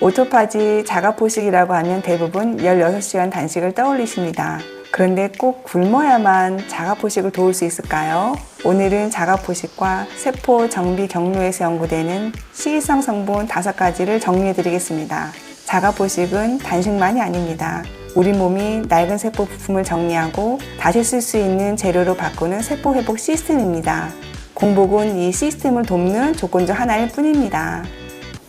오토파지 자가포식이라고 하면 대부분 16시간 단식을 떠올리십니다. 그런데 꼭 굶어야만 자가포식을 도울 수 있을까요? 오늘은 자가포식과 세포 정비 경로에서 연구되는 식이성 성분 5가지를 정리해 드리겠습니다. 자가포식은 단식만이 아닙니다. 우리 몸이 낡은 세포 부품을 정리하고 다시 쓸 수 있는 재료로 바꾸는 세포 회복 시스템입니다. 공복은 이 시스템을 돕는 조건 중 하나일 뿐입니다.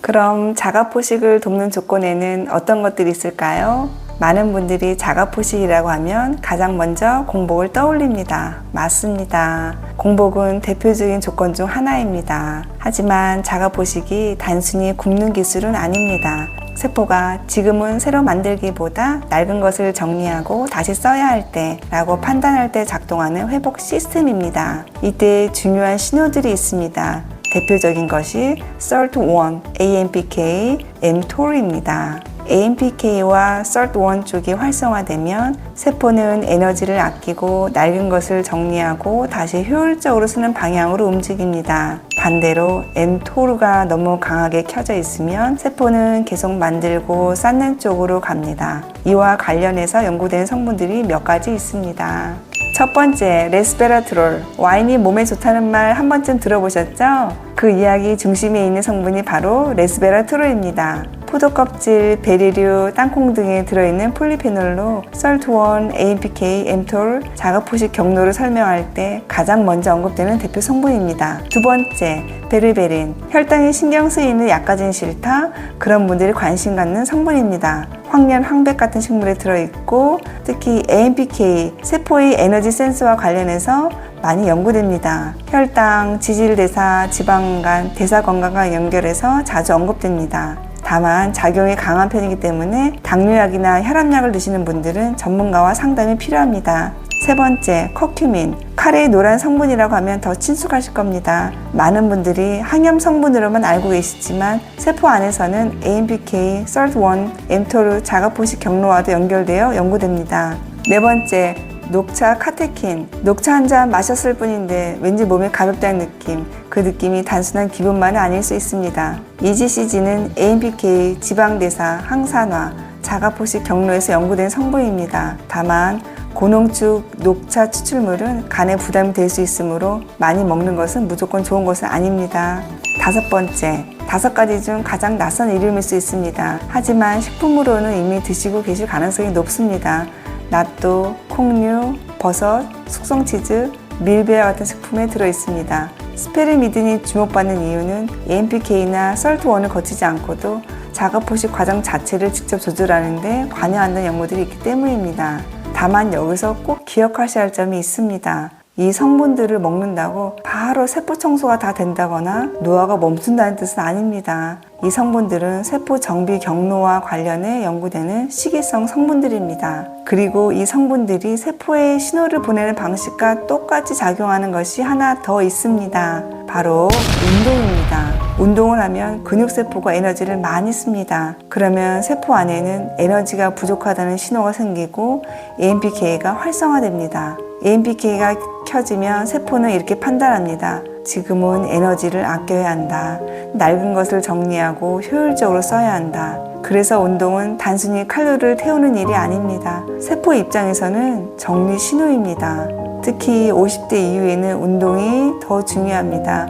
그럼 자가포식을 돕는 조건에는 어떤 것들이 있을까요? 많은 분들이 자가포식이라고 하면 가장 먼저 공복을 떠올립니다. 맞습니다. 공복은 대표적인 조건 중 하나입니다. 하지만 자가포식이 단순히 굶는 기술은 아닙니다. 세포가 지금은 새로 만들기보다 낡은 것을 정리하고 다시 써야 할 때 라고 판단할 때 작동하는 회복 시스템입니다. 이때 중요한 신호들이 있습니다. 대표적인 것이 SIRT1, AMPK, mTOR입니다. AMPK와 SIRT1 쪽이 활성화되면 세포는 에너지를 아끼고 낡은 것을 정리하고 다시 효율적으로 쓰는 방향으로 움직입니다. 반대로 mTOR가 너무 강하게 켜져 있으면 세포는 계속 만들고 쌓는 쪽으로 갑니다. 이와 관련해서 연구된 성분들이 몇 가지 있습니다. 첫 번째, 레스베라트롤. 와인이 몸에 좋다는 말 한 번쯤 들어보셨죠? 그 이야기 중심에 있는 성분이 바로 레스베라트롤입니다. 포도 껍질, 베리류, 땅콩 등에 들어있는 폴리페놀로 SIRT1, AMPK, mTOR, 자가포식 경로를 설명할 때 가장 먼저 언급되는 대표 성분입니다. 두 번째, 베르베린. 혈당이 신경 쓰이는 약까지는 싫다? 그런 분들이 관심 갖는 성분입니다. 황련, 황백 같은 식물에 들어있고 특히 AMPK, 세포의 에너지 센서와 관련해서 많이 연구됩니다. 혈당, 지질대사, 지방간, 대사 건강과 연결해서 자주 언급됩니다. 다만 작용이 강한 편이기 때문에 당뇨약이나 혈압약을 드시는 분들은 전문가와 상담이 필요합니다. 세 번째, 커큐민. 카레의 노란 성분이라고 하면 더 친숙하실 겁니다. 많은 분들이 항염 성분으로만 알고 계시지만 세포 안에서는 AMPK, SIRT1, mTOR 자가포식 경로와도 연결되어 연구됩니다. 네 번째, 녹차 카테킨. 녹차 한 잔 마셨을 뿐인데 왠지 몸이 가볍다는 느낌. 그 느낌이 단순한 기분만은 아닐 수 있습니다. EGCG는 AMPK, 지방대사, 항산화, 자가포식 경로에서 연구된 성분입니다. 다만 고농축 녹차 추출물은 간에 부담이 될 수 있으므로 많이 먹는 것은 무조건 좋은 것은 아닙니다. 다섯 번째, 5가지 중 가장 낯선 이름일 수 있습니다. 하지만 식품으로는 이미 드시고 계실 가능성이 높습니다. 낫또, 콩류, 버섯, 숙성치즈, 밀배와 같은 식품에 들어있습니다. 스페르미딘이 주목받는 이유는 AMPK나 SIRT1을 거치지 않고도 자가포식 과정 자체를 직접 조절하는 데 관여한다는 연구들이 있기 때문입니다. 다만 여기서 꼭 기억하셔야 할 점이 있습니다. 이 성분들을 먹는다고 바로 세포 청소가 다 된다거나 노화가 멈춘다는 뜻은 아닙니다. 이 성분들은 세포 정비 경로와 관련해 연구되는 식이성 성분들입니다. 그리고 이 성분들이 세포에 신호를 보내는 방식과 똑같이 작용하는 것이 하나 더 있습니다. 바로 운동입니다. 운동을 하면 근육세포가 에너지를 많이 씁니다. 그러면 세포 안에는 에너지가 부족하다는 신호가 생기고 AMPK가 활성화됩니다. AMPK가 켜지면 세포는 이렇게 판단합니다. 지금은 에너지를 아껴야 한다. 낡은 것을 정리하고 효율적으로 써야 한다. 그래서 운동은 단순히 칼로리를 태우는 일이 아닙니다. 세포 입장에서는 정리 신호입니다. 특히 50대 이후에는 운동이 더 중요합니다.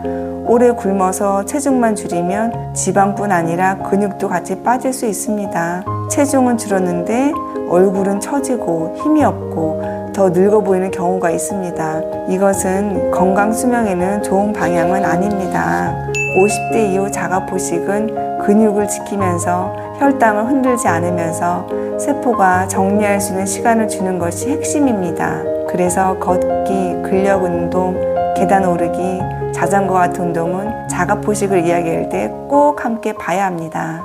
오래 굶어서 체중만 줄이면 지방뿐 아니라 근육도 같이 빠질 수 있습니다. 체중은 줄었는데 얼굴은 처지고 힘이 없고 더 늙어 보이는 경우가 있습니다. 이것은 건강 수명에는 좋은 방향은 아닙니다. 50대 이후 자가포식은 근육을 지키면서 혈당을 흔들지 않으면서 세포가 정리할 수 있는 시간을 주는 것이 핵심입니다. 그래서 걷기, 근력 운동, 계단 오르기, 자전거 같은 운동은 자가포식을 이야기할 때 꼭 함께 봐야 합니다.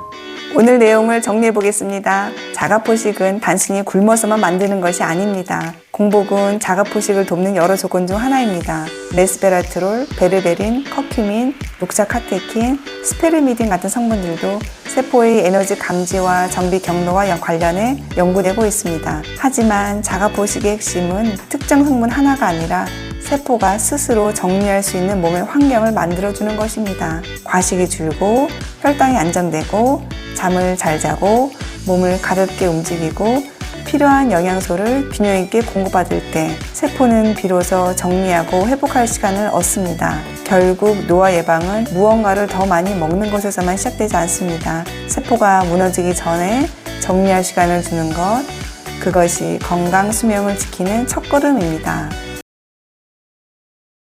오늘 내용을 정리해 보겠습니다. 자가포식은 단순히 굶어서만 만드는 것이 아닙니다. 공복은 자가포식을 돕는 여러 조건 중 하나입니다. 레스베라트롤, 베르베린, 커큐민, 녹차 카테킨, 스페르미딘 같은 성분들도 세포의 에너지 감지와 정비 경로와 관련해 연구되고 있습니다. 하지만 자가포식의 핵심은 특정 성분 하나가 아니라 세포가 스스로 정리할 수 있는 몸의 환경을 만들어주는 것입니다. 과식이 줄고 혈당이 안정되고 잠을 잘 자고 몸을 가볍게 움직이고 필요한 영양소를 균형 있게 공급받을 때 세포는 비로소 정리하고 회복할 시간을 얻습니다. 결국 노화 예방은 무언가를 더 많이 먹는 것에서만 시작되지 않습니다. 세포가 무너지기 전에 정리할 시간을 주는 것, 그것이 건강 수명을 지키는 첫걸음입니다.